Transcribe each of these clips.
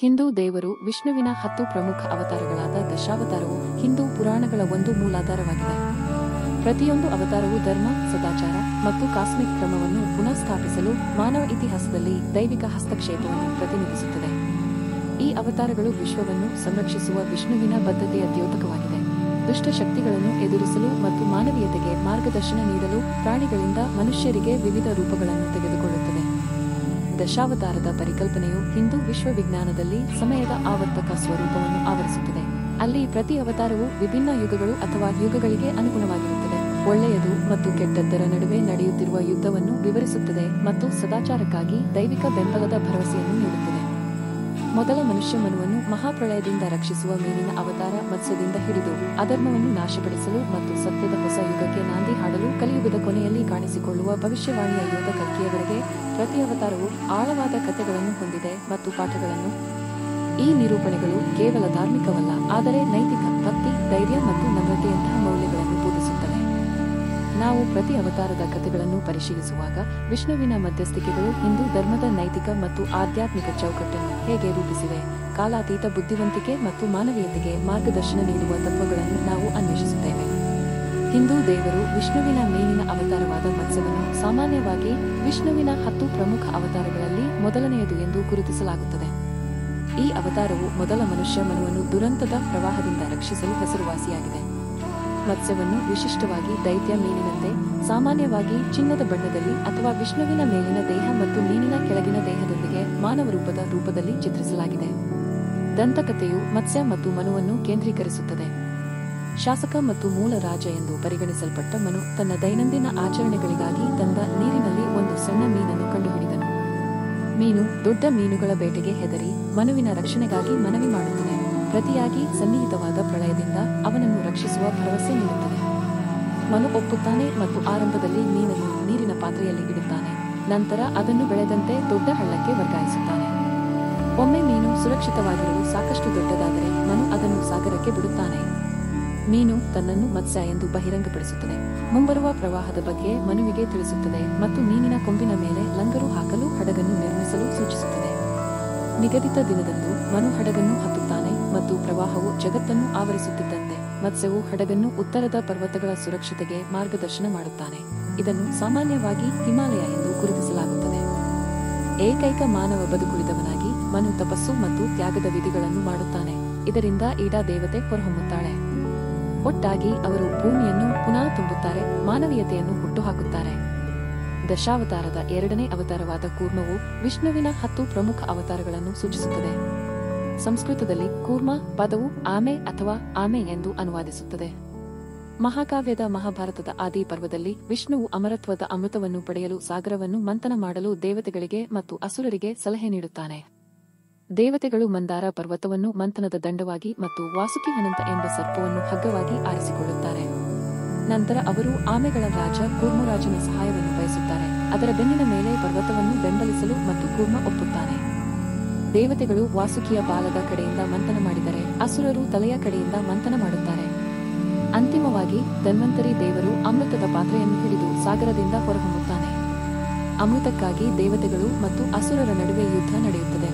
ಹಿಂದೂ ದೇವರು ವಿಷ್ಣುವಿನ 10 ಪ್ರಮುಖ ಅವತಾರಗಳಾದ ದಶಾವತಾರವು ಹಿಂದೂ ಪುರಾಣಗಳ ಒಂದು ಮೂಲಾಧಾರವಾಗಿದೆ. ಪ್ರತಿಯೊಂದು ಅವತಾರವು ಧರ್ಮ, ಸದಾಚಾರ ಮತ್ತು ಕಾಸ್ಮಿಕ್ ಕ್ರಮವನ್ನು ಪುನಃಸ್ಥಾಪಿಸಲು ಮಾನವ ಇತಿಹಾಸದಲ್ಲಿ ದೈವಿಕ ಹಸ್ತಕ್ಷೇಪವನ್ನು ಪ್ರತಿನಿಧಿಸುತ್ತದೆ. ಈ ಅವತಾರಗಳು ವಿಶ್ವವನ್ನು ಸಂರಕ್ಷಿಸುವ ವಿಷ್ಣುವಿನ ಬದ್ಧತೆಯ ದ್ಯೋತಕವಾಗಿದೆ. ದುಷ್ಟ ಶಕ್ತಿಗಳನ್ನು ಎದುರಿಸಲು ಮತ್ತು ಮಾನವೀಯತೆಗೆ ಮಾರ್ಗದರ್ಶನ ನೀಡಲು ಪ್ರಾಣಿಗಳಿಂದ ಮನುಷ್ಯರಿಗೆ ವಿವಿಧ ರೂಪಗಳನ್ನು ತೆಗೆದುಕೊಳ್ಳುತ್ತದೆ. ದಶಾವತಾರದ ಪರಿಕಲ್ಪನೆಯು ಹಿಂದೂ ವಿಶ್ವವಿಜ್ಞಾನದಲ್ಲಿ ಸಮಯದ ಆವರ್ತಕ ಸ್ವರೂಪವನ್ನು ಆವರಿಸುತ್ತದೆ. ಅಲ್ಲಿ ಪ್ರತಿ ಅವತಾರವು ವಿಭಿನ್ನ ಯುಗಗಳು ಅಥವಾ ಯುಗಗಳಿಗೆ ಅನುಗುಣವಾಗಿರುತ್ತದೆ. ಒಳ್ಳೆಯದು ಮತ್ತು ಕೆಟ್ಟದ್ದರ ನಡುವೆ ನಡೆಯುತ್ತಿರುವ ಯುದ್ಧವನ್ನು ವಿವರಿಸುತ್ತದೆ ಮತ್ತು ಸದಾಚಾರಕ್ಕಾಗಿ ದೈವಿಕ ಬೆಂಬಲದ ಭರವಸೆಯನ್ನು ನೀಡುತ್ತದೆ. ಮೊದಲ ಮನುಷ್ಯ ಮನುವನ್ನು ಮಹಾಪ್ರಳಯದಿಂದ ರಕ್ಷಿಸುವ ಮೀನಿನ ಅವತಾರ ಮತ್ಸ್ಯದಿಂದ ಹಿಡಿದು ಅಧರ್ಮವನ್ನು ನಾಶಪಡಿಸಲು ಮತ್ತು ಸತ್ಯದ ಹೊಸ ಯುಗಕ್ಕೆ ನಾಂದಿ ಹಾಡಲು ಕಲಿಯುಗದ ಕೊನೆಯಲ್ಲಿ ಕಾಣಿಸಿಕೊಳ್ಳುವ ಭವಿಷ್ಯವಾಣಿಯ ಯೋಧ ಕಲ್ಕಿಯವರೆಗೆ ಪ್ರತಿ ಅವತಾರವು ಆಳವಾದ ಕಥೆಗಳನ್ನು ಹೊಂದಿದೆ ಮತ್ತು ಪಾಠಗಳನ್ನು. ಈ ನಿರೂಪಣೆಗಳು ಕೇವಲ ಧಾರ್ಮಿಕವಲ್ಲ, ಆದರೆ ನೈತಿಕ, ಭಕ್ತಿ, ಧೈರ್ಯ ಮತ್ತು ನಮ್ರತೆಯಂತಹ ಮೌಲ್ಯಗಳನ್ನು ಬೋಧಿಸುತ್ತವೆ. ನಾವು ಪ್ರತಿ ಅವತಾರದ ಕಥೆಗಳನ್ನು ಪರಿಶೀಲಿಸುವಾಗ ವಿಷ್ಣುವಿನ ಮಧ್ಯಸ್ಥಿಕೆಗಳು ಹಿಂದೂ ಧರ್ಮದ ನೈತಿಕ ಮತ್ತು ಆಧ್ಯಾತ್ಮಿಕ ಚೌಕಟ್ಟನ್ನು ಹೇಗೆ ರೂಪಿಸಿವೆ, ಕಾಲಾತೀತ ಬುದ್ಧಿವಂತಿಕೆ ಮತ್ತು ಮಾನವೀಯತೆಗೆ ಮಾರ್ಗದರ್ಶನ ನೀಡುವ ತತ್ವಗಳನ್ನು ನಾವು ಅನ್ವೇಷಿಸುತ್ತೇವೆ. ಹಿಂದೂ ದೇವರು ವಿಷ್ಣುವಿನ ಮೀನಿನ ಅವತಾರವಾದ ಮತ್ಸ್ಯವನ್ನು ಸಾಮಾನ್ಯವಾಗಿ ವಿಷ್ಣುವಿನ 10 ಪ್ರಮುಖ ಅವತಾರಗಳಲ್ಲಿ ಮೊದಲನೆಯದು ಎಂದು ಗುರುತಿಸಲಾಗುತ್ತದೆ. ಈ ಅವತಾರವು ಮೊದಲ ಮನುಷ್ಯ ಮನುವನ್ನು ದುರಂತದ ಪ್ರವಾಹದಿಂದ ರಕ್ಷಿಸಲು ಹೆಸರುವಾಸಿಯಾಗಿದೆ. ಮತ್ಸ್ಯವನ್ನು ವಿಶಿಷ್ಟವಾಗಿ ದೈತ್ಯ ಮೀನಿನಂತೆ, ಸಾಮಾನ್ಯವಾಗಿ ಚಿನ್ನದ ಬಣ್ಣದಲ್ಲಿ ಅಥವಾ ವಿಷ್ಣುವಿನ ಮೇಲಿನ ದೇಹ ಮತ್ತು ಮೀನಿನ ಕೆಳಗಿನ ದೇಹದೊಂದಿಗೆ ಮಾನವ ರೂಪದಲ್ಲಿ ಚಿತ್ರಿಸಲಾಗಿದೆ. ದಂತಕಥೆಯು ಮತ್ಸ್ಯ ಮತ್ತು ಮನುವನ್ನು ಕೇಂದ್ರೀಕರಿಸುತ್ತದೆ. ಶಾಸಕ ಮತ್ತು ಮೂಲ ರಾಜ ಎಂದು ಪರಿಗಣಿಸಲ್ಪಟ್ಟ ಮನು ತನ್ನ ದೈನಂದಿನ ಆಚರಣೆಗಳಿಗಾಗಿ ತಂದ ನೀರಿನಲ್ಲಿ ಒಂದು ಸಣ್ಣ ಮೀನನ್ನು ಕಂಡುಹಿಡಿದನು. ಮೀನು ದೊಡ್ಡ ಮೀನುಗಳ ಬೇಟೆಗೆ ಹೆದರಿ ಮನುವಿನ ರಕ್ಷಣೆಗಾಗಿ ಮನವಿ ಮಾಡುತ್ತದೆ. ಪ್ರತಿಯಾಗಿ ಸನ್ನಿಹಿತವಾದ ಪ್ರಳಯದಿಂದ ಅವನನ್ನು ರಕ್ಷಿಸುವ ಭರವಸೆ ನೀಡುತ್ತದೆ. ಮನು ಒಪ್ಪುತ್ತಾನೆ ಮತ್ತು ಆರಂಭದಲ್ಲಿ ಮೀನನ್ನು ನೀರಿನ ಪಾತ್ರೆಯಲ್ಲಿ ಇಡುತ್ತಾನೆ. ನಂತರ ಅದನ್ನು ಬೆಳೆದಂತೆ ದೊಡ್ಡ ಹಳ್ಳಕ್ಕೆ ವರ್ಗಾಯಿಸುತ್ತಾನೆ. ಒಮ್ಮೆ ಮೀನು ಸುರಕ್ಷಿತವಾಗಿರಲು ಸಾಕಷ್ಟು ದೊಡ್ಡದಾದರೆ ಮನು ಅದನ್ನು ಸಾಗರಕ್ಕೆ ಬಿಡುತ್ತಾನೆ. ಮೀನು ತನ್ನನ್ನು ಮತ್ಸ್ಯ ಎಂದು ಬಹಿರಂಗಪಡಿಸುತ್ತದೆ. ಮುಂಬರುವ ಪ್ರವಾಹದ ಬಗ್ಗೆ ಮನುವಿಗೆ ತಿಳಿಸುತ್ತದೆ ಮತ್ತು ಮೀನಿನ ಕೊಂಬಿನ ಮೇಲೆ ಲಂಗರು ಹಾಕಲು ಹಡಗನ್ನು ನಿರ್ಮಿಸಲು ಸೂಚಿಸುತ್ತದೆ. ನಿಗದಿತ ದಿನದಂದು ಮನು ಹಡಗನ್ನು ಹತ್ತುತ್ತಾನೆ ಮತ್ತು ಪ್ರವಾಹವು ಜಗತ್ತನ್ನು ಆವರಿಸುತ್ತಿದ್ದಂತೆ ಮತ್ಸ್ಯವು ಹಡಗನ್ನು ಉತ್ತರದ ಪರ್ವತಗಳ ಸುರಕ್ಷತೆಗೆ ಮಾರ್ಗದರ್ಶನ ಮಾಡುತ್ತಾನೆ. ಇದನ್ನು ಸಾಮಾನ್ಯವಾಗಿ ಹಿಮಾಲಯ ಎಂದು ಗುರುತಿಸಲಾಗುತ್ತದೆ. ಏಕೈಕ ಮಾನವ ಬದುಕುಳಿದವನಾಗಿ ಮನು ತಪಸ್ಸು ಮತ್ತು ತ್ಯಾಗದ ವಿಧಿಗಳನ್ನು ಮಾಡುತ್ತಾನೆ. ಇದರಿಂದ ಈಡಾ ದೇವತೆ ಹೊರಹೊಮ್ಮುತ್ತಾಳೆ. ಒಟ್ಟಾಗಿ ಅವರು ಭೂಮಿಯನ್ನು ಪುನಃ ತುಂಬುತ್ತಾರೆ, ಮಾನವೀಯತೆಯನ್ನು ಹುಟ್ಟುಹಾಕುತ್ತಾರೆ. ದಶಾವತಾರದ ಎರಡನೇ ಅವತಾರವಾದ ಕೂರ್ಮವು ವಿಷ್ಣುವಿನ 10 ಪ್ರಮುಖ ಅವತಾರಗಳನ್ನು ಸೂಚಿಸುತ್ತದೆ. ಸಂಸ್ಕೃತದಲ್ಲಿ ಕೂರ್ಮ ಪದವು ಆಮೆ ಅಥವಾ ಆಮೆ ಎಂದು ಅನುವಾದಿಸುತ್ತದೆ. ಮಹಾಕಾವ್ಯದ ಮಹಾಭಾರತದ ಆದಿ ಪರ್ವದಲ್ಲಿ ವಿಷ್ಣುವು ಅಮರತ್ವದ ಅಮೃತವನ್ನು ಪಡೆಯಲು ಸಾಗರವನ್ನು ಮಂಥನ ಮಾಡಲು ದೇವತೆಗಳಿಗೆ ಮತ್ತು ಅಸುರರಿಗೆ ಸಲಹೆ ನೀಡುತ್ತಾನೆ. ದೇವತೆಗಳು ಮಂದಾರ ಪರ್ವತವನ್ನು ಮಂಥನದ ದಂಡವಾಗಿ ಮತ್ತು ವಾಸುಕಿ ಅನಂತ ಎಂಬ ಸರ್ಪವನ್ನು ಹಗ್ಗವಾಗಿ ಆರಿಸಿಕೊಳ್ಳುತ್ತಾರೆ. ನಂತರ ಅವರು ಆಮೆಗಳ ರಾಜ ಕೂರ್ಮರಾಜನ ಸಹಾಯವನ್ನು ಬಯಸುತ್ತಾರೆ. ಅದರ ಬೆನ್ನಿನ ಮೇಲೆ ಪರ್ವತವನ್ನು ಬೆಂಬಲಿಸಲು ಮತ್ತು ಕೂರ್ಮ ಒಪ್ಪುತ್ತಾನೆ. ದೇವತೆಗಳು ವಾಸುಕಿಯ ಬಾಲದ ಕಡೆಯಿಂದ ಮಂಥನ ಮಾಡಿದರೆ ಅಸುರರು ತಲೆಯ ಕಡೆಯಿಂದ ಮಂಥನ ಮಾಡುತ್ತಾರೆ. ಅಂತಿಮವಾಗಿ ಧನ್ವಂತರಿ ದೇವರು ಅಮೃತದ ಪಾತ್ರೆಯನ್ನು ಹಿಡಿದು ಸಾಗರದಿಂದ ಹೊರಹೊಮ್ಮುತ್ತಾನೆ. ಅಮೃತಕ್ಕಾಗಿ ದೇವತೆಗಳು ಮತ್ತು ಅಸುರರ ನಡುವೆ ಯುದ್ಧ ನಡೆಯುತ್ತದೆ.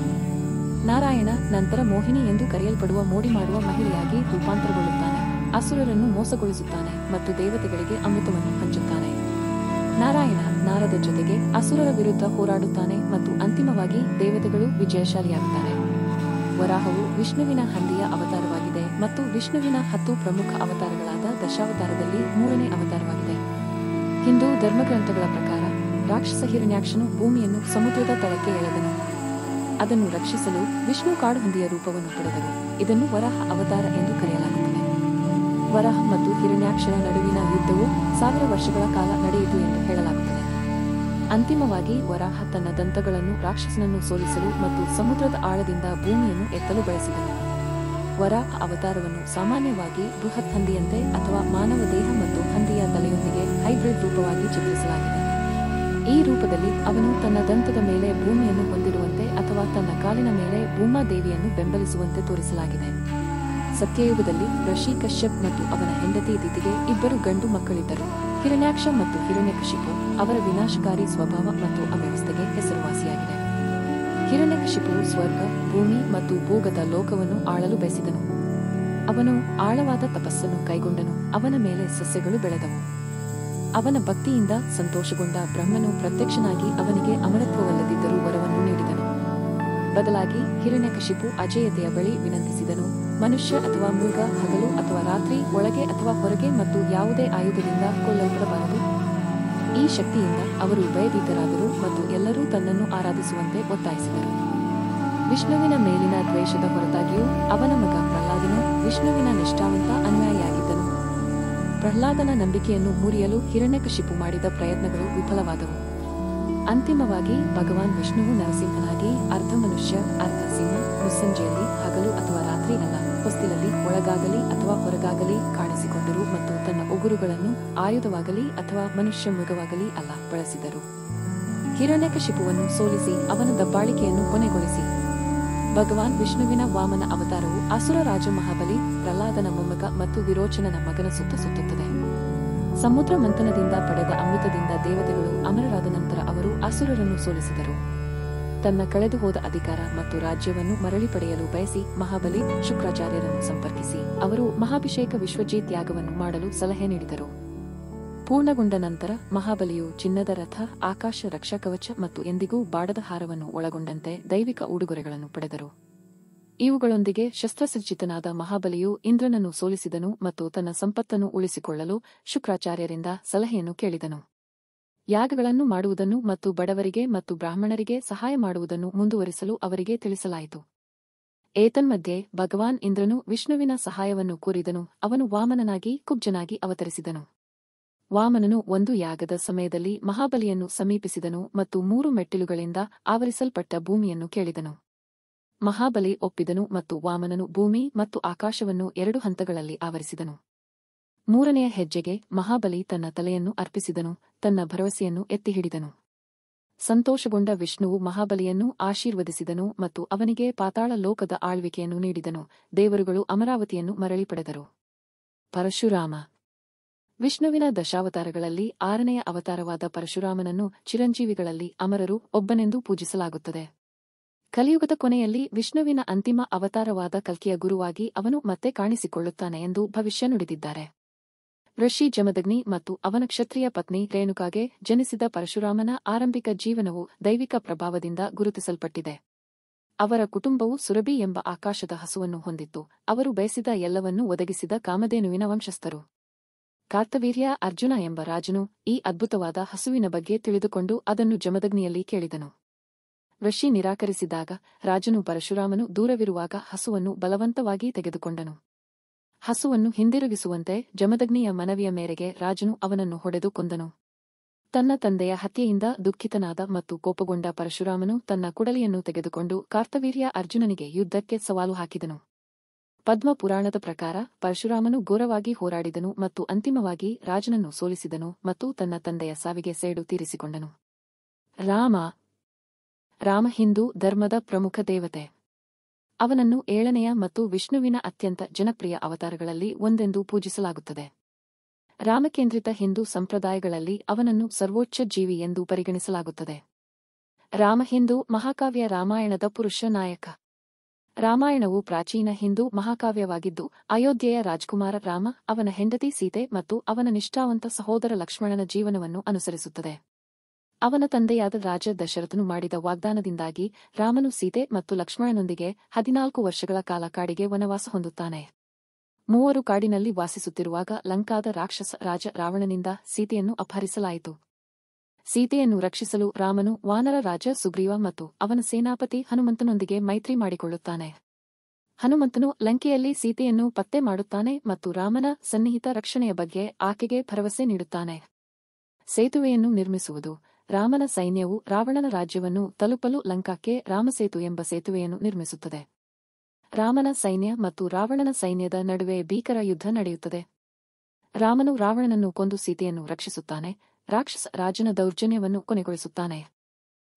ನಾರಾಯಣ ನಂತರ ಮೋಹಿನಿ ಎಂದು ಕರೆಯಲ್ಪಡುವ ಮೋಡಿ ಮಾಡುವ ಮಹಿಳೆಯಾಗಿ ರೂಪಾಂತರಗೊಳ್ಳುತ್ತಾನೆ. ಅಸುರರನ್ನು ಮೋಸಗೊಳಿಸುತ್ತಾನೆ ಮತ್ತು ದೇವತೆಗಳಿಗೆ ಅಮೃತವನ್ನು ಹಂಚುತ್ತಾನೆ. ನಾರಾಯಣ ನಾರದ ಜೊತೆಗೆ ಅಸುರರ ವಿರುದ್ಧ ಹೋರಾಡುತ್ತಾನೆ ಮತ್ತು ಅಂತಿಮವಾಗಿ ದೇವತೆಗಳು ವಿಜಯಶಾಲಿಯಾಗುತ್ತಾರೆ. ವರಾಹವು ವಿಷ್ಣುವಿನ ಹಂದಿಯ ಅವತಾರವಾಗಿದೆ ಮತ್ತು ವಿಷ್ಣುವಿನ 10 ಪ್ರಮುಖ ಅವತಾರಗಳಾದ ದಶಾವತಾರದಲ್ಲಿ 3ನೇ ಅವತಾರವಾಗಿದೆ. ಹಿಂದೂ ಧರ್ಮಗ್ರಂಥಗಳ ಪ್ರಕಾರ ರಾಕ್ಷಸ ಹಿರಣ್ಯಾಕ್ಷನು ಭೂಮಿಯನ್ನು ಸಮುದ್ರದ ತಳಕ್ಕೆ ಎಳೆದನು. ಅದನ್ನು ರಕ್ಷಿಸಲು ವಿಷ್ಣು ಕಾಡು ಹಂದಿಯ ರೂಪವನ್ನು ಪಡೆದರು. ಇದನ್ನು ವರಾಹ ಅವತಾರ ಎಂದು ಕರೆಯಲಾಗುತ್ತದೆ. ವರಾಹ ಮತ್ತು ಹಿರಣ್ಯಾಕ್ಷನ ನಡುವಿನ ಯುದ್ಧವು 1000 ವರ್ಷಗಳ ಕಾಲ ನಡೆಯಿತು ಎಂದು ಹೇಳಲಾಗುತ್ತದೆ. ಅಂತಿಮವಾಗಿ ವರಾಹ ತನ್ನ ದಂತಗಳನ್ನು ರಾಕ್ಷಸನನ್ನು ಸೋಲಿಸಲು ಮತ್ತು ಸಮುದ್ರದ ಆಳದಿಂದ ಭೂಮಿಯನ್ನು ಎತ್ತಲು ಬಳಸಿದನು. ವರಾಹ ಅವತಾರವನ್ನು ಸಾಮಾನ್ಯವಾಗಿ ಬೃಹತ್ ಹಂದಿಯಂತೆ ಅಥವಾ ಮಾನವ ದೇಹ ಮತ್ತು ಹಂದಿಯ ತಲೆಯೊಂದಿಗೆ ಹೈಬ್ರಿಡ್ ರೂಪವಾಗಿ ಚಿತ್ರಿಸಲಾಗಿದೆ. ಈ ರೂಪದಲ್ಲಿ ಅವನು ತನ್ನ ದಂತದ ಮೇಲೆ ಭೂಮಿಯನ್ನು ಹೊಂದಿರುವಂತೆ ಅಥವಾ ತನ್ನ ಕಾಲಿನ ಮೇಲೆ ಭೂಮಾದೇವಿಯನ್ನು ಬೆಂಬಲಿಸುವಂತೆ ತೋರಿಸಲಾಗಿದೆ. ಸತ್ಯಯುಗದಲ್ಲಿ ಋಷಿ ಕಶ್ಯಪ್ ಮತ್ತು ಅವನ ಹೆಂಡತಿ ದಿತಿಗೆ 2 ಗಂಡು ಮಕ್ಕಳಿದ್ದರು. ಹಿರಣ್ಯಾಕ್ಷ ಮತ್ತು ಹಿರಣ್ಯಕಶಿಪು ಅವರ ವಿನಾಶಕಾರಿ ಸ್ವಭಾವ ಮತ್ತು ಅವ್ಯವಸ್ಥೆಗೆ ಹೆಸರುವಾಸಿಯಾಗಿದೆ. ಹಿರಣ್ಯಕಶಿಪುವು ಸ್ವರ್ಗ, ಭೂಮಿ ಮತ್ತು ಭೋಗದ ಲೋಕವನ್ನು ಆಳಲು ಬಯಸಿದನು. ಅವನು ಆಳವಾದ ತಪಸ್ಸನ್ನು ಕೈಗೊಂಡನು, ಅವನ ಮೇಲೆ ಸಸ್ಯಗಳು ಬೆಳೆದವು. ಅವನ ಭಕ್ತಿಯಿಂದ ಸಂತೋಷಗೊಂಡ ಬ್ರಹ್ಮನು ಪ್ರತ್ಯಕ್ಷನಾಗಿ ಅವನಿಗೆ ಅಮರತ್ವವಲ್ಲದಿದ್ದರೂ ವರವನ್ನು ನೀಡಿದನು. ಬದಲಾಗಿ ಹಿರಣ್ಯಕಶಿಪು ಅಜೇಯತೆಯ ಬಳಿ ವಿನಂತಿಸಿದನು, ಮನುಷ್ಯ ಅಥವಾ ಮೃಗ ಹಗಲು ಅಥವಾ ರಾತ್ರಿ, ಒಳಗೆ ಅಥವಾ ಹೊರಗೆ ಮತ್ತು ಯಾವುದೇ ಆಯುಧದಿಂದ ಕೊಲ್ಲಲ್ಪಡಬಾರದು. ಈ ಶಕ್ತಿಯಿಂದ ಅವರು ಭಯಭೀತರಾದರು ಮತ್ತು ಎಲ್ಲರೂ ತನ್ನನ್ನು ಆರಾಧಿಸುವಂತೆ ಒತ್ತಾಯಿಸಿದರು. ವಿಷ್ಣುವಿನ ಮೇಲಿನ ದ್ವೇಷದ ಹೊರತಾಗಿಯೂ ಅವನ ಮಗ ಪ್ರಹ್ಲಾದನು ವಿಷ್ಣುವಿನ ನಿಷ್ಠಾವಂತ ಅನ್ಯಾಯಿಯಾಗಿದ್ದನು. ಪ್ರಹ್ಲಾದನ ನಂಬಿಕೆಯನ್ನು ಮುರಿಯಲು ಹಿರಣ್ಯಕಶಿಪು ಮಾಡಿದ ಪ್ರಯತ್ನಗಳು ವಿಫಲವಾದವು. ಅಂತಿಮವಾಗಿ ಭಗವಾನ್ ವಿಷ್ಣುವು ನರಸಿಂಹನಾಗಿ ಅರ್ಧ ಮನುಷ್ಯ ಅರ್ಧ ಸಿಂಹ, ಮುಸ್ಸಂಜೆಯಲ್ಲಿ ಹಗಲು ಅಥವಾ ರಾತ್ರಿ ಅಲ್ಲ, ಹೊಸ್ತಿಲಲ್ಲಿ ಒಳಗಾಗಲಿ ಅಥವಾ ಹೊರಗಾಗಲಿ ಕಾಣಿಸಿಕೊಂಡರು ಮತ್ತು ತನ್ನ ಉಗುರುಗಳನ್ನು ಆಯುಧವಾಗಲಿ ಅಥವಾ ಮನುಷ್ಯ ಮೃಗವಾಗಲಿ ಅಲ್ಲ ಬಳಸಿದರು. ಹಿರಣ್ಯಕಶಿಪುವನ್ನು ಸೋಲಿಸಿ ಅವನ ದಬ್ಬಾಳಿಕೆಯನ್ನು ಕೊನೆಗೊಳಿಸಿ ಭಗವಾನ್ ವಿಷ್ಣುವಿನ ವಾಮನ ಅವತಾರವು ಅಸುರ ರಾಜ ಮಹಾಬಲಿ, ಪ್ರಹ್ಲಾದನ ಮೊಮ್ಮಗ ಮತ್ತು ವಿರೋಚನನ ಮಗನ ಸುತ್ತ ಸುತ್ತುತ್ತದೆ. ಸಮುದ್ರ ಮಂಥನದಿಂದ ಪಡೆದ ಅಮೃತದಿಂದ ದೇವತೆಗಳು ಅಮರರಾದ ನಂತರ ಅವರು ಅಸುರರನ್ನು ಸೋಲಿಸಿದರು. ತನ್ನ ಕಳೆದು ಹೋದ ಅಧಿಕಾರ ಮತ್ತು ರಾಜ್ಯವನ್ನು ಮರಳಿ ಪಡೆಯಲು ಬಯಸಿ ಮಹಾಬಲಿ ಶುಕ್ರಾಚಾರ್ಯರನ್ನು ಸಂಪರ್ಕಿಸಿ ಅವರು ಮಹಾಭಿಷೇಕ ವಿಶ್ವಜಿತ್ ಯಾಗವನ್ನು ಮಾಡಲು ಸಲಹೆ ನೀಡಿದರು. ಪೂರ್ಣಗೊಂಡ ನಂತರ ಮಹಾಬಲಿಯು ಚಿನ್ನದ ರಥ, ಆಕಾಶ ರಕ್ಷಾ ಕವಚ ಮತ್ತು ಎಂದಿಗೂ ಬಾಡದ ಹಾರವನ್ನು ಒಳಗೊಂಡಂತೆ ದೈವಿಕ ಉಡುಗೊರೆಗಳನ್ನು ಪಡೆದರು. ಇವುಗಳೊಂದಿಗೆ ಶಸ್ತ್ರಸಜ್ಜಿತನಾದ ಮಹಾಬಲಿಯು ಇಂದ್ರನನ್ನು ಸೋಲಿಸಿದನು ಮತ್ತು ತನ್ನ ಸಂಪತ್ತನ್ನು ಉಳಿಸಿಕೊಳ್ಳಲು ಶುಕ್ರಾಚಾರ್ಯರಿಂದ ಸಲಹೆಯನ್ನು ಕೇಳಿದನು. ಯಾಗಗಳನ್ನು ಮಾಡುವುದನ್ನು ಮತ್ತು ಬಡವರಿಗೆ ಮತ್ತು ಬ್ರಾಹ್ಮಣರಿಗೆ ಸಹಾಯ ಮಾಡುವುದನ್ನು ಮುಂದುವರಿಸಲು ಅವರಿಗೆ ತಿಳಿಸಲಾಯಿತು. ಏತನ್ಮಧ್ಯೆ ಭಗವಾನ್ ಇಂದ್ರನು ವಿಷ್ಣುವಿನ ಸಹಾಯವನ್ನು ಕೋರಿದನು. ಅವನು ವಾಮನನಾಗಿ ಕುಬ್ಜನಾಗಿ ಅವತರಿಸಿದನು. ವಾಮನನು ಒಂದು ಯಾಗದ ಸಮಯದಲ್ಲಿ ಮಹಾಬಲಿಯನ್ನು ಸಮೀಪಿಸಿದನು ಮತ್ತು 3 ಮೆಟ್ಟಿಲುಗಳಿಂದ ಆವರಿಸಲ್ಪಟ್ಟ ಭೂಮಿಯನ್ನು ಕೇಳಿದನು. ಮಹಾಬಲಿ ಒಪ್ಪಿದನು ಮತ್ತು ವಾಮನನು ಭೂಮಿ ಮತ್ತು ಆಕಾಶವನ್ನು 2 ಹಂತಗಳಲ್ಲಿ ಆವರಿಸಿದನು. 3ನೆಯ ಹೆಜ್ಜೆಗೆ ಮಹಾಬಲಿ ತನ್ನ ತಲೆಯನ್ನು ಅರ್ಪಿಸಿದನು, ತನ್ನ ಭರವಸೆಯನ್ನು ಎತ್ತಿಹಿಡಿದನು. ಸಂತೋಷಗೊಂಡ ವಿಷ್ಣುವು ಮಹಾಬಲಿಯನ್ನು ಆಶೀರ್ವದಿಸಿದನು ಮತ್ತು ಅವನಿಗೆ ಪಾತಾಳ ಲೋಕದ ಆಳ್ವಿಕೆಯನ್ನು ನೀಡಿದನು. ದೇವರುಗಳು ಅಮರಾವತಿಯನ್ನು ಮರಳಿ ಪಡೆದರು. ಪರಶುರಾಮ ವಿಷ್ಣುವಿನ ದಶಾವತಾರಗಳಲ್ಲಿ 6ನೆಯ ಅವತಾರವಾದ ಪರಶುರಾಮನನ್ನು ಚಿರಂಜೀವಿಗಳಲ್ಲಿ ಅಮರರು ಒಬ್ಬನೆಂದು ಪೂಜಿಸಲಾಗುತ್ತದೆ. ಕಲಿಯುಗದ ಕೊನೆಯಲ್ಲಿ ವಿಷ್ಣುವಿನ ಅಂತಿಮ ಅವತಾರವಾದ ಕಲ್ಕಿಯ ಗುರುವಾಗಿ ಅವನು ಮತ್ತೆ ಕಾಣಿಸಿಕೊಳ್ಳುತ್ತಾನೆ ಎಂದು ಭವಿಷ್ಯ ನುಡಿದಿದ್ದಾರೆ. ಋಷಿ ಜಮದಗ್ನಿ ಮತ್ತು ಅವನ ಕ್ಷತ್ರಿಯ ಪತ್ನಿ ರೇಣುಕಾಗೆ ಜನಿಸಿದ ಪರಶುರಾಮನ ಆರಂಭಿಕ ಜೀವನವು ದೈವಿಕ ಪ್ರಭಾವದಿಂದ ಗುರುತಿಸಲ್ಪಟ್ಟಿದೆ. ಅವರ ಕುಟುಂಬವು ಸುರಭಿ ಎಂಬ ಆಕಾಶದ ಹಸುವನ್ನು ಹೊಂದಿತ್ತು. ಅವರು ಬಯಸಿದ ಎಲ್ಲವನ್ನೂ ಒದಗಿಸಿದ ಕಾಮಧೇನುವಿನ ವಂಶಸ್ಥರು. ಕಾರ್ತವೀರ್ಯ ಅರ್ಜುನ ಎಂಬ ರಾಜನು ಈ ಅದ್ಭುತವಾದ ಹಸುವಿನ ಬಗ್ಗೆ ತಿಳಿದುಕೊಂಡು ಅದನ್ನು ಜಮದಗ್ನಿಯಲ್ಲಿ ಕೇಳಿದನು. ಋಷಿ ನಿರಾಕರಿಸಿದಾಗ ರಾಜನು ಪರಶುರಾಮನು ದೂರವಿರುವಾಗ ಹಸುವನ್ನು ಬಲವಂತವಾಗಿ ತೆಗೆದುಕೊಂಡನು. ಹಸುವನ್ನು ಹಿಂದಿರುಗಿಸುವಂತೆ ಜಮದಗ್ನಿಯ ಮನವಿಯ ಮೇರೆಗೆ ರಾಜನು ಅವನನ್ನು ಹೊಡೆದು ಕೊಂದನು. ತನ್ನ ತಂದೆಯ ಹತ್ಯೆಯಿಂದ ದುಃಖಿತನಾದ ಮತ್ತು ಕೋಪಗೊಂಡ ಪರಶುರಾಮನು ತನ್ನ ಕುಡಲಿಯನ್ನು ತೆಗೆದುಕೊಂಡು ಕಾರ್ತವೀರ್ಯ ಅರ್ಜುನನಿಗೆ ಯುದ್ಧಕ್ಕೆ ಸವಾಲು ಹಾಕಿದನು. ಪದ್ಮ ಪುರಾಣದ ಪ್ರಕಾರ ಪರಶುರಾಮನು ಘೋರವಾಗಿ ಹೋರಾಡಿದನು ಮತ್ತು ಅಂತಿಮವಾಗಿ ರಾಜನನ್ನು ಸೋಲಿಸಿದನು ಮತ್ತು ತನ್ನ ತಂದೆಯ ಸಾವಿಗೆ ಸೇಡು ತೀರಿಸಿಕೊಂಡನು. ರಾಮ ಹಿಂದೂ ಧರ್ಮದ ಪ್ರಮುಖ ದೇವತೆ. ಅವನನ್ನು 7ನೆಯ ಮತ್ತು ವಿಷ್ಣುವಿನ ಅತ್ಯಂತ ಜನಪ್ರಿಯ ಅವತಾರಗಳಲ್ಲಿ ಒಂದೆಂದು ಪೂಜಿಸಲಾಗುತ್ತದೆ. ರಾಮಕೇಂದ್ರಿತ ಹಿಂದೂ ಸಂಪ್ರದಾಯಗಳಲ್ಲಿ ಅವನನ್ನು ಸರ್ವೋಚ್ಚ ಜೀವಿ ಎಂದು ಪರಿಗಣಿಸಲಾಗುತ್ತದೆ. ರಾಮ ಹಿಂದೂ ಮಹಾಕಾವ್ಯ ರಾಮಾಯಣದ ಪುರುಷ ನಾಯಕ. ರಾಮಾಯಣವು ಪ್ರಾಚೀನ ಹಿಂದೂ ಮಹಾಕಾವ್ಯವಾಗಿದ್ದು ಅಯೋಧ್ಯೆಯ ರಾಜ್ಕುಮಾರ ರಾಮ, ಅವನ ಹೆಂಡತಿ ಸೀತೆ ಮತ್ತು ಅವನ ನಿಷ್ಠಾವಂತ ಸಹೋದರ ಲಕ್ಷ್ಮಣನ ಜೀವನವನ್ನು ಅನುಸರಿಸುತ್ತದೆ. ಅವನ ತಂದೆಯಾದ ರಾಜ ದಶರಥನು ಮಾಡಿದ ವಾಗ್ದಾನದಿಂದಾಗಿ ರಾಮನು ಸೀತೆ ಮತ್ತು ಲಕ್ಷ್ಮಣನೊಂದಿಗೆ 14 ವರ್ಷಗಳ ಕಾಲ ಕಾಡಿಗೆ ವನವಾಸ ಹೊಂದುತ್ತಾನೆ. 3 ಕಾಡಿನಲ್ಲಿ ವಾಸಿಸುತ್ತಿರುವಾಗ ಲಂಕಾದ ರಾಕ್ಷಸ ರಾಜ ರಾವಣನಿಂದ ಸೀತೆಯನ್ನು ಅಪಹರಿಸಲಾಯಿತು. ಸೀತೆಯನ್ನು ರಕ್ಷಿಸಲು ರಾಮನು ವಾನರ ರಾಜ ಸುಗ್ರೀವ ಮತ್ತು ಅವನ ಸೇನಾಪತಿ ಹನುಮಂತನೊಂದಿಗೆ ಮೈತ್ರಿ ಮಾಡಿಕೊಳ್ಳುತ್ತಾನೆ. ಹನುಮಂತನು ಲಂಕೆಯಲ್ಲಿ ಸೀತೆಯನ್ನು ಪತ್ತೆ ಮಾಡುತ್ತಾನೆ ಮತ್ತು ರಾಮನ ಸನ್ನಿಹಿತ ರಕ್ಷಣೆಯ ಬಗ್ಗೆ ಆಕೆಗೆ ಭರವಸೆ ನೀಡುತ್ತಾನೆ. ಸೇತುವೆಯನ್ನು ನಿರ್ಮಿಸುವುದು. ರಾಮನ ಸೈನ್ಯವು ರಾವಣನ ರಾಜ್ಯವನ್ನು ತಲುಪಲು ಲಂಕಾಕ್ಕೆ ರಾಮಸೇತು ಎಂಬ ಸೇತುವೆಯನ್ನು ನಿರ್ಮಿಸುತ್ತದೆ. ರಾಮನ ಸೈನ್ಯ ಮತ್ತು ರಾವಣನ ಸೈನ್ಯದ ನಡುವೆ ಭೀಕರ ಯುದ್ಧ ನಡೆಯುತ್ತದೆ. ರಾಮನು ರಾವಣನನ್ನು ಕೊಂದು ಸೀತೆಯನ್ನು ರಕ್ಷಿಸುತ್ತಾನೆ. ರಾಕ್ಷಸ ರಾಜನ ದೌರ್ಜನ್ಯವನ್ನು ಕೊನೆಗೊಳಿಸುತ್ತಾನೆ.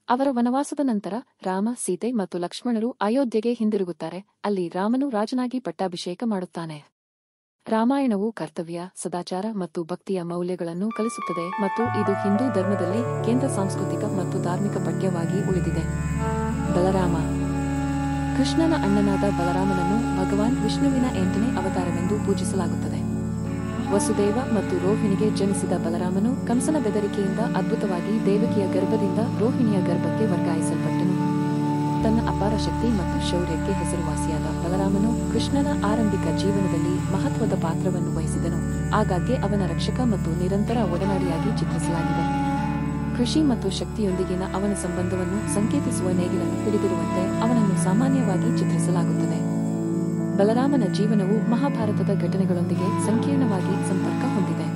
ಅವರ ವನವಾಸದ ನಂತರ ರಾಮ, ಸೀತೆ ಮತ್ತು ಲಕ್ಷ್ಮಣರು ಅಯೋಧ್ಯೆಗೆ ಹಿಂದಿರುಗುತ್ತಾರೆ. ಅಲ್ಲಿ ರಾಮನು ರಾಜನಾಗಿ ಪಟ್ಟಾಭಿಷೇಕ ಮಾಡುತ್ತಾನೆ. ರಾಮಾಯಣವು ಕರ್ತವ್ಯ, ಸದಾಚಾರ ಮತ್ತು ಭಕ್ತಿಯ ಮೌಲ್ಯಗಳನ್ನು ಕಲಿಸುತ್ತದೆ ಮತ್ತು ಇದು ಹಿಂದೂ ಧರ್ಮದಲ್ಲಿ ಕೇಂದ್ರ ಸಾಂಸ್ಕೃತಿಕ ಮತ್ತು ಧಾರ್ಮಿಕ ಪಠ್ಯವಾಗಿ ಉಳಿದಿದೆ. ಬಲರಾಮ. ಕೃಷ್ಣನ ಅಣ್ಣನಾದ ಬಲರಾಮನನ್ನು ಭಗವಾನ್ ವಿಷ್ಣುವಿನ 8ನೇ ಅವತಾರವೆಂದು ಪೂಜಿಸಲಾಗುತ್ತದೆ. ವಸುದೇವ ಮತ್ತು ರೋಹಿಣಿಗೆ ಜನಿಸಿದ ಬಲರಾಮನು ಕಂಸನ ಬೆದರಿಕೆಯಿಂದ ಅದ್ಭುತವಾಗಿ ದೇವಕಿಯ ಗರ್ಭದಿಂದ ರೋಹಿಣಿಯ ಗರ್ಭಕ್ಕೆ ವರ್ಗಾಯಿಸಲ್ಪಟ್ಟನು. ತನ್ನ ಅಪಾರ ಶಕ್ತಿ ಮತ್ತು ಶೌರ್ಯಕ್ಕೆ ಹೆಸರುವಾಸಿಯಾದ ಬಲರಾಮನು ಕೃಷ್ಣನ ಆರಂಭಿಕ ಜೀವನದಲ್ಲಿ ಮಹತ್ವದ ಪಾತ್ರವನ್ನು ವಹಿಸಿದನು. ಆಗಾಗ್ಗೆ ಅವನ ರಕ್ಷಕ ಮತ್ತು ನಿರಂತರ ಒಡನಾಡಿಯಾಗಿ ಚಿತ್ರಿಸಲಾಗಿದೆ. ಕೃಷಿ ಮತ್ತು ಶಕ್ತಿಯೊಂದಿಗಿನ ಅವನ ಸಂಬಂಧವನ್ನು ಸಂಕೇತಿಸುವ ನೇಗಿಲನ್ನು ಹಿಡಿದಿರುವಂತೆ ಅವನನ್ನು ಸಾಮಾನ್ಯವಾಗಿ ಚಿತ್ರಿಸಲಾಗುತ್ತದೆ. ಬಲರಾಮನ ಜೀವನವು ಮಹಾಭಾರತದ ಘಟನೆಗಳೊಂದಿಗೆ ಸಂಕೀರ್ಣವಾಗಿ ಸಂಪರ್ಕ ಹೊಂದಿದೆ.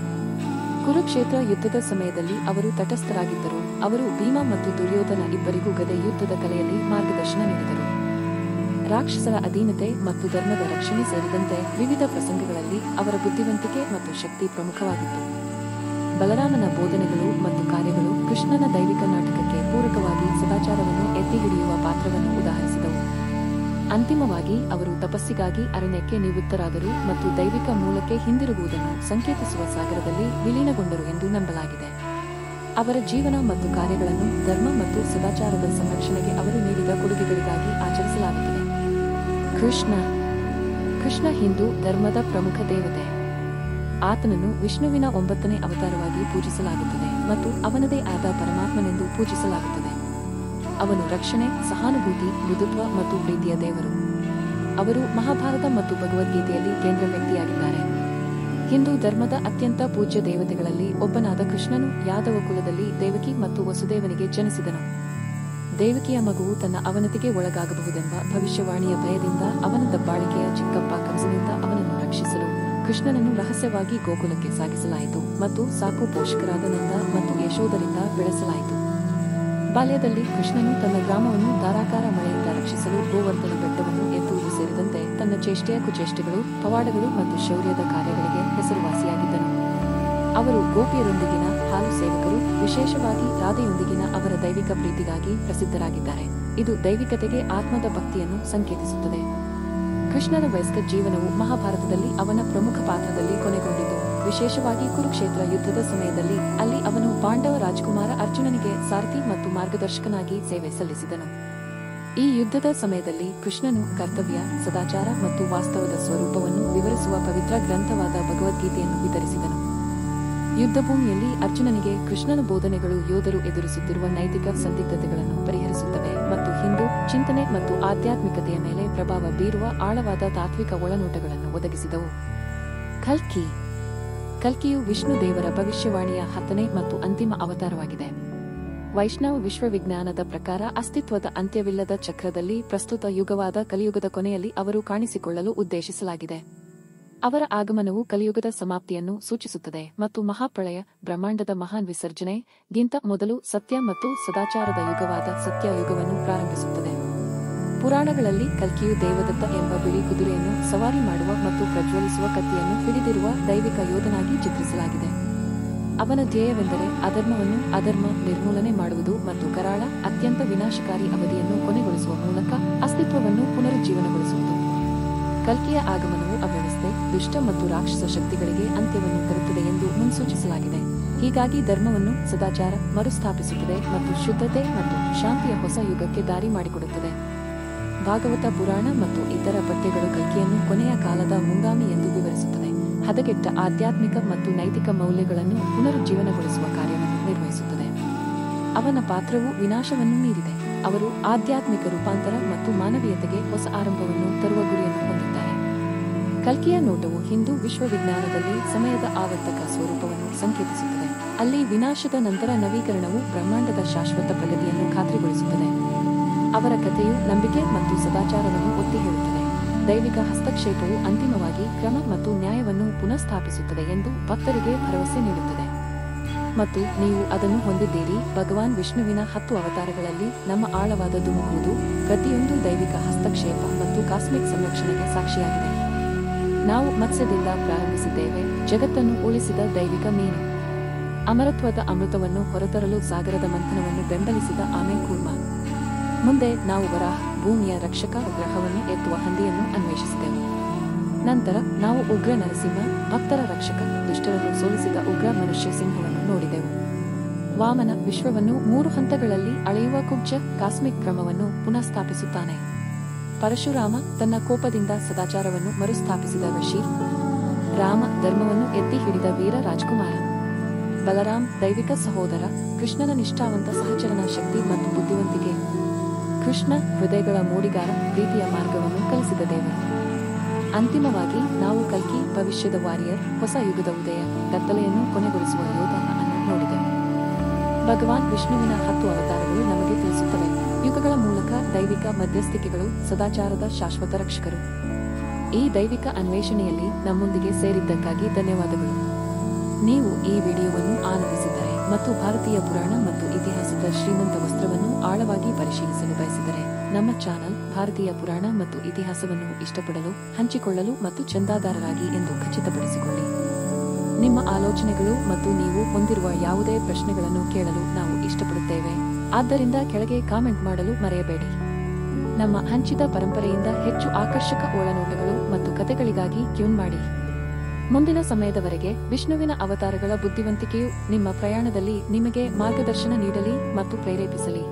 ಕುರುಕ್ಷೇತ್ರ ಯುದ್ಧದ ಸಮಯದಲ್ಲಿ ಅವರು ತಟಸ್ಥರಾಗಿದ್ದರು. ಅವರು ಭೀಮ ಮತ್ತು ದುರ್ಯೋಧನ ಇಬ್ಬರಿಗೂ ಗದೆ ಯುದ್ಧದ ಕಲೆಯಲ್ಲಿ ಮಾರ್ಗದರ್ಶನ ನೀಡಿದರು. ರಾಕ್ಷಸರ ಅಧೀನತೆ ಮತ್ತು ಧರ್ಮದ ರಕ್ಷಣೆ ಸೇರಿದಂತೆ ವಿವಿಧ ಪ್ರಸಂಗಗಳಲ್ಲಿ ಅವರ ಬುದ್ಧಿವಂತಿಕೆ ಮತ್ತು ಶಕ್ತಿ ಪ್ರಮುಖವಾಗಿತ್ತು. ಬಲರಾಮನ ಬೋಧನೆಗಳು ಮತ್ತು ಕಾರ್ಯಗಳು ಕೃಷ್ಣನ ದೈವಿಕ ನಾಟಕಕ್ಕೆ ಪೂರಕವಾಗಿ ಸದಾಚಾರವನ್ನು ಎತ್ತಿ ಹಿಡಿಯುವ ಪಾತ್ರವನ್ನು ಉದಾಹರಿಸಿದವು. ಅಂತಿಮವಾಗಿ ಅವರು ತಪಸ್ಸಿಗಾಗಿ ಅರಣ್ಯಕ್ಕೆ ನಿವೃತ್ತರಾದರು ಮತ್ತು ದೈವಿಕ ಮೂಲಕ್ಕೆ ಹಿಂದಿರುಗುವುದನ್ನು ಸಂಕೇತಿಸುವ ಸಾಗರದಲ್ಲಿ ವಿಲೀನಗೊಂಡರು ಎಂದು ನಂಬಲಾಗಿದೆ. ಅವರ ಜೀವನ ಮತ್ತು ಕಾರ್ಯಗಳನ್ನು ಧರ್ಮ ಮತ್ತು ಸದಾಚಾರದ ಸಂರಕ್ಷಣೆಗೆ ಅವರು ನೀಡಿದ ಕೊಡುಗೆಗಳಿಗಾಗಿ ಆಚರಿಸಲಾಗುತ್ತದೆ. ಕೃಷ್ಣ ಹಿಂದೂ ಧರ್ಮದ ಪ್ರಮುಖ ದೇವತೆ. ಆತನನ್ನು ವಿಷ್ಣುವಿನ 9ನೇ ಅವತಾರವಾಗಿ ಪೂಜಿಸಲಾಗುತ್ತದೆ ಮತ್ತು ಅವನದೇ ಆದ ಪರಮಾತ್ಮನೆಂದು ಪೂಜಿಸಲಾಗುತ್ತದೆ. ಅವನು ರಕ್ಷಣೆ, ಸಹಾನುಭೂತಿ, ಮೃದುತ್ವ ಮತ್ತು ಪ್ರೀತಿಯ ದೇವರು. ಅವರು ಮಹಾಭಾರತ ಮತ್ತು ಭಗವದ್ಗೀತೆಯಲ್ಲಿ ಕೇಂದ್ರ ವ್ಯಕ್ತಿಯಾಗಿದ್ದಾರೆ. ಹಿಂದೂ ಧರ್ಮದ ಅತ್ಯಂತ ಪೂಜ್ಯ ದೇವತೆಗಳಲ್ಲಿ ಒಬ್ಬನಾದ ಕೃಷ್ಣನು ಯಾದವ ಕುಲದಲ್ಲಿ ದೇವಕಿ ಮತ್ತು ವಸುದೇವನಿಗೆ ಜನಿಸಿದನು. ದೇವಕಿಯ ಮಗುವು ತನ್ನ ಅವನತಿಗೆ ಒಳಗಾಗಬಹುದೆಂಬ ಭವಿಷ್ಯವಾಣಿಯ ಭಯದಿಂದ ಅವನ ದಬ್ಬಾಳಿಕೆಯ ಚಿಕ್ಕಪ್ಪ ಕಂಸನಿಂದ ಅವನನ್ನು ರಕ್ಷಿಸಲು ಕೃಷ್ಣನನ್ನು ರಹಸ್ಯವಾಗಿ ಗೋಕುಲಕ್ಕೆ ಸಾಗಿಸಲಾಯಿತು ಮತ್ತು ಸಾಕು ಪೋಷಕರಾದ ನಂದ ಮತ್ತು ಯಶೋದರಿಂದ ಬೆಳೆಸಲಾಯಿತು. ಬಾಲ್ಯದಲ್ಲಿ ಕೃಷ್ಣನು ತನ್ನ ಗ್ರಾಮವನ್ನು ಧಾರಾಕಾರ ಮಳೆಯಿಂದ ರಕ್ಷಿಸಲು ಗೋವರ್ಧನ ಬೆಟ್ಟವನ್ನು ಎತ್ತುವುದು ಸೇರಿದಂತೆ ತನ್ನ ಚೇಷ್ಟೆಯ ಕುಚೇಷ್ಟೆಗಳು, ಪವಾಡಗಳು ಮತ್ತು ಶೌರ್ಯದ ಕಾರ್ಯಗಳಿಗೆ ಹೆಸರುವಾಸಿಯಾಗಿದ್ದನು. ಅವರು ಗೋಪಿಯರೊಂದಿಗಿನ ಹಾಲು ಸೇವಕರು, ವಿಶೇಷವಾಗಿ ರಾಧೆಯೊಂದಿಗಿನ ಅವರ ದೈವಿಕ ಪ್ರೀತಿಗಾಗಿ ಪ್ರಸಿದ್ಧರಾಗಿದ್ದಾರೆ. ಇದು ದೈವಿಕತೆಗೆ ಆತ್ಮದ ಭಕ್ತಿಯನ್ನು ಸಂಕೇತಿಸುತ್ತದೆ. ಕೃಷ್ಣನ ವಯಸ್ಕ ಜೀವನವು ಮಹಾಭಾರತದಲ್ಲಿ ಅವನ ಪ್ರಮುಖ ಪಾತ್ರದಲ್ಲಿ ಕೊನೆಗೊಂಡಿತು, ವಿಶೇಷವಾಗಿ ಕುರುಕ್ಷೇತ್ರ ಯುದ್ಧದ ಸಮಯದಲ್ಲಿ. ಅಲ್ಲಿ ಅವನು ಪಾಂಡವ ರಾಜಕುಮಾರ ಅರ್ಜುನನಿಗೆ ಸಾರಥಿ ಮತ್ತು ಮಾರ್ಗದರ್ಶಕನಾಗಿ ಸೇವೆ ಸಲ್ಲಿಸಿದನು. ಈ ಯುದ್ಧದ ಸಮಯದಲ್ಲಿ ಕೃಷ್ಣನು ಕರ್ತವ್ಯ, ಸದಾಚಾರ ಮತ್ತು ವಾಸ್ತವದ ಸ್ವರೂಪವನ್ನು ವಿವರಿಸುವ ಪವಿತ್ರ ಗ್ರಂಥವಾದ ಭಗವದ್ಗೀತೆಯನ್ನು ವಿತರಿಸಿದನು. ಯುದ್ಧಭೂಮಿಯಲ್ಲಿ ಅರ್ಜುನನಿಗೆ ಕೃಷ್ಣನ ಬೋಧನೆಗಳು ಯೋಧರು ಎದುರಿಸುತ್ತಿರುವ ನೈತಿಕ ಸಂದಿಗ್ಧತೆಗಳನ್ನು ಪರಿಹರಿಸುತ್ತವೆ ಮತ್ತು ಹಿಂದೂ ಚಿಂತನೆ ಮತ್ತು ಆಧ್ಯಾತ್ಮಿಕತೆಯ ಮೇಲೆ ಪ್ರಭಾವ ಬೀರುವ ಆಳವಾದ ತಾತ್ವಿಕ ಒಳನೋಟಗಳನ್ನು ಒದಗಿಸಿದವು. ಕಲ್ಕಿಯು ವಿಷ್ಣು ದೇವರ ಭವಿಷ್ಯವಾಣಿಯ 10ನೇ ಮತ್ತು ಅಂತಿಮ ಅವತಾರವಾಗಿದೆ. ವೈಷ್ಣವ ವಿಶ್ವವಿಜ್ಞಾನದ ಪ್ರಕಾರ ಅಸ್ತಿತ್ವದ ಅಂತ್ಯವಿಲ್ಲದ ಚಕ್ರದಲ್ಲಿ ಪ್ರಸ್ತುತ ಯುಗವಾದ ಕಲಿಯುಗದ ಕೊನೆಯಲ್ಲಿ ಅವರು ಕಾಣಿಸಿಕೊಳ್ಳಲು ಉದ್ದೇಶಿಸಲಾಗಿದೆ. ಅವರ ಆಗಮನವು ಕಲಿಯುಗದ ಸಮಾಪ್ತಿಯನ್ನು ಸೂಚಿಸುತ್ತದೆ ಮತ್ತು ಮಹಾಪ್ರಳಯ, ಬ್ರಹ್ಮಾಂಡದ ಮಹಾನ್ ವಿಸರ್ಜನೆ ಗಿಂತ ಮೊದಲು ಸತ್ಯ ಮತ್ತು ಸದಾಚಾರದ ಯುಗವಾದ ಸತ್ಯ ಯುಗವನ್ನು ಪ್ರಾರಂಭಿಸುತ್ತದೆ. ಪುರಾಣಗಳಲ್ಲಿ ಕಲ್ಕಿಯು ದೇವದತ್ತ ಎಂಬ ಬಿಳಿ ಕುದುರೆಯನ್ನು ಸವಾರಿ ಮಾಡುವ ಮತ್ತು ಪ್ರಜ್ವಲಿಸುವ ಕತ್ತಿಯನ್ನು ಹಿಡಿದಿರುವ ದೈವಿಕ ಯೋಧನಾಗಿ ಚಿತ್ರಿಸಲಾಗಿದೆ. ಅವನ ಧ್ಯೇಯವೆಂದರೆ ಅಧರ್ಮ ನಿರ್ಮೂಲನೆ ಮಾಡುವುದು ಮತ್ತು ಕರಾಳ, ಅತ್ಯಂತ ವಿನಾಶಕಾರಿ ಅವಧಿಯನ್ನು ಕೊನೆಗೊಳಿಸುವ ಮೂಲಕ ಅಸ್ತಿತ್ವವನ್ನು ಪುನರುಜ್ಜೀವನಗೊಳಿಸುವುದು. ಕಲ್ಕಿಯ ಆಗಮನವು ಅವ್ಯವಸ್ಥೆ, ದುಷ್ಟ ಮತ್ತು ರಾಕ್ಷಸ ಶಕ್ತಿಗಳಿಗೆ ಅಂತ್ಯವನ್ನು ತರುತ್ತದೆ ಎಂದು ಮುನ್ಸೂಚಿಸಲಾಗಿದೆ. ಹೀಗಾಗಿ ಧರ್ಮವನ್ನು ಸದಾಚಾರ ಮರುಸ್ಥಾಪಿಸುತ್ತದೆ ಮತ್ತು ಶುದ್ಧತೆ ಮತ್ತು ಶಾಂತಿಯ ಹೊಸ ಯುಗಕ್ಕೆ ದಾರಿ ಮಾಡಿಕೊಡುತ್ತದೆ. ಭಾಗವತ ಪುರಾಣ ಮತ್ತು ಇತರ ಪಠ್ಯಗಳು ಕಲ್ಕಿಯನ್ನು ಕೊನೆಯ ಕಾಲದ ಮುಂಗಾಮಿ ಎಂದು ವಿವರಿಸುತ್ತದೆ. ಹದಗೆಟ್ಟ ಆಧ್ಯಾತ್ಮಿಕ ಮತ್ತು ನೈತಿಕ ಮೌಲ್ಯಗಳನ್ನು ಪುನರುಜ್ಜೀವನಗೊಳಿಸುವ ಕಾರ್ಯವನ್ನು ನಿರ್ವಹಿಸುತ್ತದೆ. ಅವನ ಪಾತ್ರವು ವಿನಾಶವನ್ನು ಮೀರಿದೆ. ಅವರು ಆಧ್ಯಾತ್ಮಿಕ ರೂಪಾಂತರ ಮತ್ತು ಮಾನವೀಯತೆಗೆ ಹೊಸ ಆರಂಭವನ್ನು ತರುವ ಗುರಿಯನ್ನು ಹೊಂದಿದ್ದಾರೆ. ಕಲ್ಕಿಯ ನೋಟವು ಹಿಂದೂ ವಿಶ್ವವಿಜ್ಞಾನದಲ್ಲಿ ಸಮಯದ ಆವರ್ತಕ ಸ್ವರೂಪವನ್ನು ಸಂಕೇತಿಸುತ್ತದೆ. ಅಲ್ಲಿ ವಿನಾಶದ ನಂತರ ನವೀಕರಣವು ಬ್ರಹ್ಮಾಂಡದ ಶಾಶ್ವತ ಪ್ರಗತಿಯನ್ನು ಖಾತ್ರಿಗೊಳಿಸುತ್ತದೆ. ಅವರ ಕಥೆಯು ನಂಬಿಕೆ ಮತ್ತು ಸದಾಚಾರವನ್ನು ಒತ್ತಿ ಹೇಳುತ್ತದೆ. ದೈವಿಕ ಹಸ್ತಕ್ಷೇಪವು ಅಂತಿಮವಾಗಿ ಕ್ರಮ ಮತ್ತು ನ್ಯಾಯವನ್ನು ಪುನಃಸ್ಥಾಪಿಸುತ್ತದೆ ಎಂದು ಭಕ್ತರಿಗೆ ಭರವಸೆ ನೀಡುತ್ತದೆ. ಮತ್ತು ನೀವು ಅದನ್ನು ಹೊಂದಿದ್ದೀರಿ. ಭಗವಾನ್ ವಿಷ್ಣುವಿನ 10 ಅವತಾರಗಳಲ್ಲಿ ನಮ್ಮ ಆಳವಾದ ಧುಮುಕುವುದು ಪ್ರತಿಯೊಂದು ದೈವಿಕ ಹಸ್ತಕ್ಷೇಪ ಮತ್ತು ಕಾಸ್ಮಿಕ್ ಸಂರಕ್ಷಣೆಗೆ ಸಾಕ್ಷಿಯಾಗಿದೆ. ನಾವು ಮತ್ಸ್ಯದಿಂದ ಪ್ರಾರಂಭಿಸಿದ್ದೇವೆ, ಜಗತ್ತನ್ನು ಉಳಿಸಿದ ದೈವಿಕ ಮೀನು. ಅಮರತ್ವದ ಅಮೃತವನ್ನು ಹೊರತರಲು ಸಾಗರದ ಮಂಥನವನ್ನು ಬೆಂಬಲಿಸಿದ ಆಮೆ ಕೂರ್ಮ. ಮುಂದೆ ನಾವು ವರಾಹ, ಭೂಮಿಯ ರಕ್ಷಕ ಗ್ರಹವನ್ನು ಎತ್ತುವ ಹಂದಿಯನ್ನು ಅನ್ವೇಷಿಸಿದೆವು. ನಂತರ ನಾವು ಉಗ್ರ ನರಸಿಂಹ, ಭಕ್ತರ ರಕ್ಷಕ, ದುಷ್ಟರನ್ನು ಸೋಲಿಸಿದ ಉಗ್ರ ಮನುಷ್ಯ ಸಿಂಹವನ್ನು ನೋಡಿದೆವು. ವಾಮನ ವಿಶ್ವವನ್ನು 3 ಹಂತಗಳಲ್ಲಿ ಅಳೆಯುವ ಕುಬ್ಜ ಕಾಸ್ಮಿಕ್ ಕ್ರಮವನ್ನು ಪುನಃಸ್ಥಾಪಿಸುತ್ತಾನೆ. ಪರಶುರಾಮ ತನ್ನ ಕೋಪದಿಂದ ಸದಾಚಾರವನ್ನು ಮರುಸ್ಥಾಪಿಸಿದ ಋಷಿ. ರಾಮ ಧರ್ಮವನ್ನು ಎತ್ತಿ ಹಿಡಿದ ವೀರ ರಾಜಕುಮಾರ. ಬಲರಾಮ್ ದೈವಿಕ ಸಹೋದರ, ಕೃಷ್ಣನ ನಿಷ್ಠಾವಂತ ಸಹಚರನ ಶಕ್ತಿ ಮತ್ತು ಬುದ್ಧಿವಂತಿಕೆ. ಕೃಷ್ಣ ಹೃದಯಗಳ ಮೋಡಿಗಾರ, ಪ್ರೀತಿಯ ಮಾರ್ಗವನ್ನು ಕಲಿಸಿದ ದೇವರು. ಅಂತಿಮವಾಗಿ ನಾವು ಕಲ್ಕಿ, ಭವಿಷ್ಯದ ವಾರಿಯರ್, ಹೊಸ ಯುಗದ ಉದಯ, ಕತ್ತಲೆಯನ್ನು ಕೊನೆಗೊಳಿಸುವ ಯೋಧ ಅನ್ನು ನೋಡಿದೆವು. ಭಗವಾನ್ ವಿಷ್ಣುವಿನ 10 ಅವತಾರಗಳು ನಮಗೆ ತಿಳಿಸುತ್ತವೆ, ಯುಗಗಳ ಮೂಲಕ ದೈವಿಕ ಮಧ್ಯಸ್ಥಿಕೆಗಳು, ಸದಾಚಾರದ ಶಾಶ್ವತ ರಕ್ಷಕರು. ಈ ದೈವಿಕ ಅನ್ವೇಷಣೆಯಲ್ಲಿ ನಮ್ಮೊಂದಿಗೆ ಸೇರಿದ್ದಕ್ಕಾಗಿ ಧನ್ಯವಾದಗಳು. ನೀವು ಈ ವಿಡಿಯೋವನ್ನು ಆನಂದಿಸಿದರೆ ಮತ್ತು ಭಾರತೀಯ ಪುರಾಣ ಮತ್ತು ಇತಿಹಾಸದ ಶ್ರೀಮಂತ ವಸ್ತ್ರವನ್ನು ಆಳವಾಗಿ ಪರಿಶೀಲಿಸಲು ಬಯಸಿದರೆ ನಮ್ಮ ಚಾನಲ್ ಭಾರತೀಯ ಪುರಾಣ ಮತ್ತು ಇತಿಹಾಸವನ್ನು ಇಷ್ಟಪಡಲು, ಹಂಚಿಕೊಳ್ಳಲು ಮತ್ತು ಚಂದಾದಾರರಾಗಿ ಎಂದು ಖಚಿತಪಡಿಸಿಕೊಳ್ಳಿ. ನಿಮ್ಮ ಆಲೋಚನೆಗಳು ಮತ್ತು ನೀವು ಹೊಂದಿರುವ ಯಾವುದೇ ಪ್ರಶ್ನೆಗಳನ್ನು ಕೇಳಲು ನಾವು ಇಷ್ಟಪಡುತ್ತೇವೆ. ಆದ್ದರಿಂದ ಕೆಳಗೆ ಕಾಮೆಂಟ್ ಮಾಡಲು ಮರೆಯಬೇಡಿ. ನಮ್ಮ ಹಂಚಿದ ಪರಂಪರೆಯಿಂದ ಹೆಚ್ಚು ಆಕರ್ಷಕ ಒಳನೋಟಗಳು ಮತ್ತು ಕಥೆಗಳಿಗಾಗಿ ಟ್ಯೂನ್ ಮಾಡಿ. ಮುಂದಿನ ಸಮಯದವರೆಗೆ ವಿಷ್ಣುವಿನ ಅವತಾರಗಳ ಬುದ್ಧಿವಂತಿಕೆಯು ನಿಮ್ಮ ಪ್ರಯಾಣದಲ್ಲಿ ನಿಮಗೆ ಮಾರ್ಗದರ್ಶನ ನೀಡಲಿ ಮತ್ತು ಪ್ರೇರೇಪಿಸಲಿ.